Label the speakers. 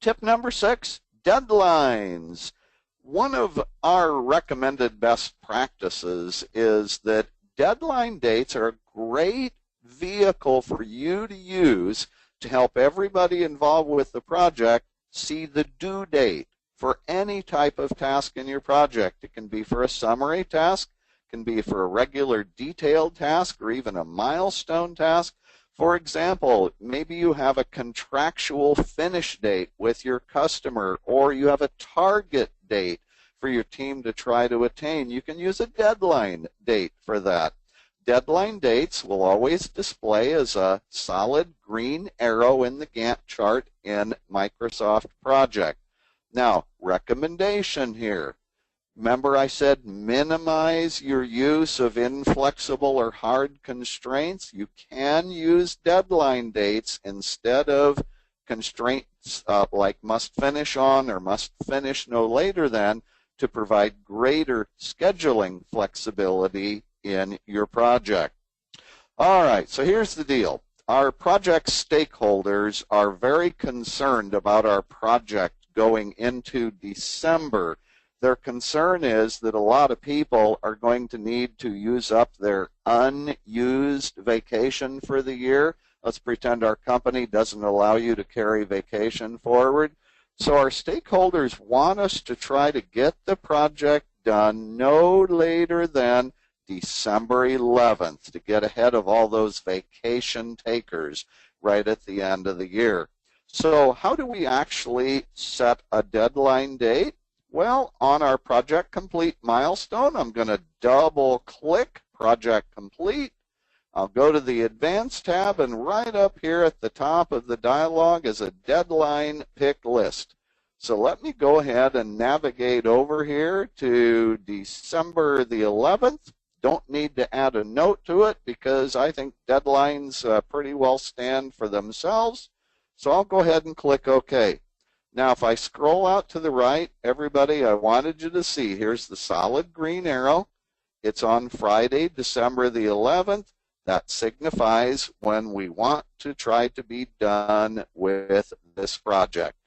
Speaker 1: Tip number 6, deadlines. One of our recommended best practices is that deadline dates are a great vehicle for you to use to help everybody involved with the project see the due date for any type of task in your project. It can be for a summary task, it can be for a regular detailed task, or even a milestone task. For example, maybe you have a contractual finish date with your customer, or you have a target date for your team to try to attain. You can use a deadline date for that. Deadline dates will always display as a solid green arrow in the Gantt chart in Microsoft Project. Now, recommendation here. Remember I said minimize your use of inflexible or hard constraints. You can use deadline dates instead of constraints like must finish on or must finish no later than to provide greater scheduling flexibility in your project. All right, so here's the deal. Our project stakeholders are very concerned about our project going into December. Their concern is that a lot of people are going to need to use up their unused vacation for the year. Let's pretend our company doesn't allow you to carry vacation forward. So our stakeholders want us to try to get the project done no later than December 11th to get ahead of all those vacation takers right at the end of the year. So how do we actually set a deadline date? Well, on our Project Complete milestone, I'm going to double-click Project Complete. I'll go to the Advanced tab, and right up here at the top of the dialog is a deadline pick list. So let me go ahead and navigate over here to December the 11th. Don't need to add a note to it because I think deadlines pretty well stand for themselves. So I'll go ahead and click OK. Now, if I scroll out to the right, everybody, I wanted you to see, here's the solid green arrow. It's on Friday, December the 11th. That signifies when we want to try to be done with this project.